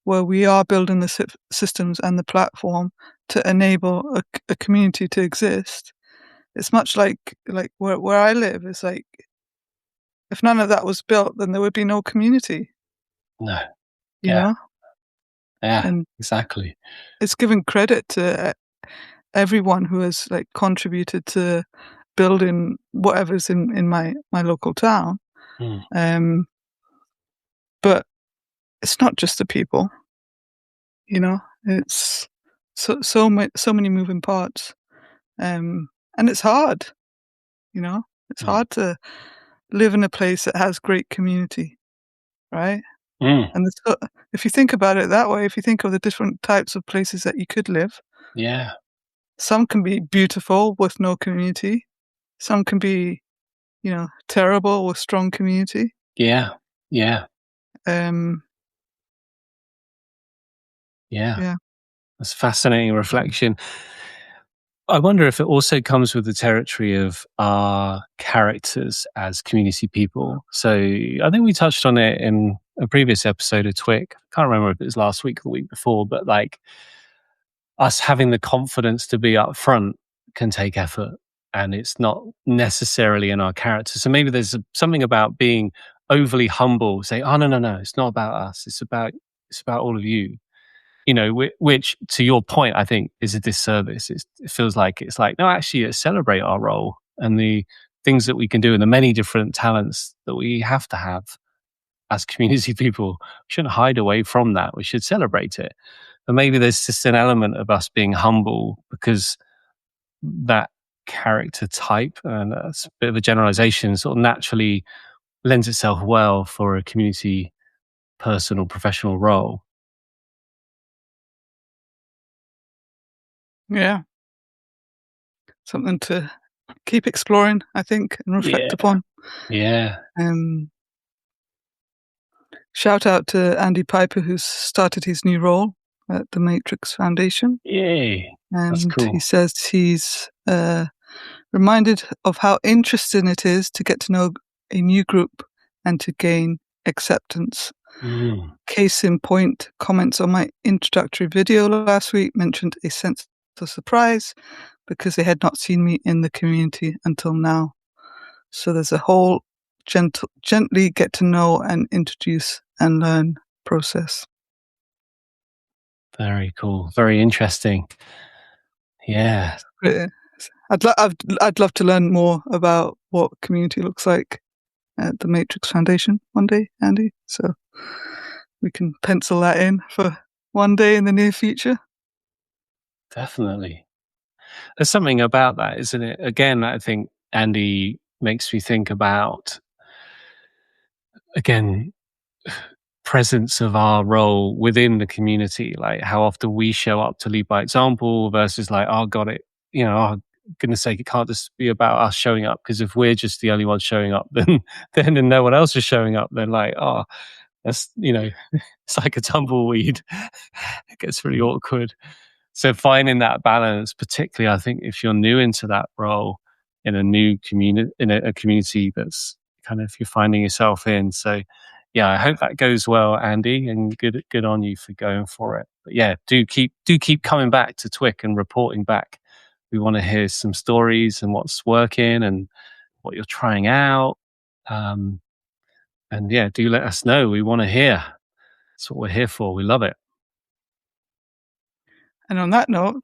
B: where we are building the systems and the platform to enable a community to exist, it's much like where I live. It's like, if none of that was built, then there would be no community.
A: No.
B: You know?
A: Yeah,
B: and
A: exactly.
B: It's giving credit to everyone who has like contributed to building whatever's in my local town. But it's not just the people, it's so many moving parts. And it's hard, it's hard to live in a place that has great community, right? And if you think about it that way, if you think of the different types of places that you could live, some can be beautiful with no community. Some can be, terrible with strong community.
A: Yeah. That's a fascinating reflection. I wonder if it also comes with the territory of our characters as community people. So I think we touched on it in a previous episode of TWiC. I can't remember if it was last week or the week before, but like, us having the confidence to be upfront can take effort, and it's not necessarily in our character. So maybe there's something about being overly humble, say, oh, no, it's not about us. It's about all of you. which to your point, I think is a disservice. It feels like it's like, no, actually, let's celebrate our role and the things that we can do and the many different talents that we have to have as community people. We shouldn't hide away from that. We should celebrate it. But maybe there's just an element of us being humble because that character type, and that's a bit of a generalization, sort of naturally lends itself well for a community person or professional role.
B: Yeah. Something to keep exploring, I think, and reflect
A: Yeah.
B: upon.
A: Yeah.
B: Shout out to Andy Piper, who's started his new role at the Matrix Foundation.
A: Yay. That's
B: And
A: cool.
B: he says he's reminded of how interesting it is to get to know a new group and to gain acceptance. Case in point, comments on my introductory video last week mentioned a sense of surprise because they had not seen me in the community until now. So there's a whole gently get to know and introduce and learn process.
A: Very cool. Very interesting. Yeah.
B: I'd love to learn more about what community looks like at the Matrix Foundation one day, Andy. So we can pencil that in for one day in the near future.
A: Definitely. There's something about that, isn't it? Again, I think Andy makes me think about, again, presence of our role within the community, like how often we show up to lead by example versus like, oh, got it, oh, goodness sake, it can't just be about us showing up, because if we're just the only ones showing up, then no one else is showing up. Then like, oh, that's it's like a tumbleweed. It gets really awkward. So finding that balance, particularly, I think if you're new into that role in a new community, in a community that's kind of you're finding yourself in. So yeah, I hope that goes well, Andy, and good on you for going for it. But yeah, do keep coming back to TWiC and reporting back. We want to hear some stories and what's working and what you're trying out. And yeah, do let us know. We want to hear. That's what we're here for. We love it.
B: And on that note,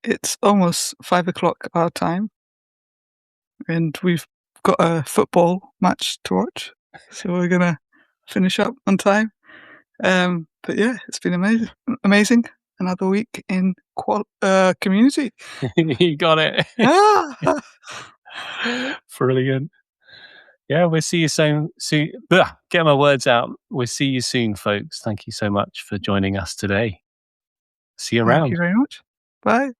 B: it's almost 5:00 our time, and we've got a football match to watch, so we're gonna finish up on time. But yeah, it's been amazing. Another week in community.
A: You got it.
B: Ah!
A: Brilliant. Yeah, we'll see you soon. Get my words out. We'll see you soon, folks. Thank you so much for joining us today. See you
B: Thank
A: around.
B: you very much. Bye.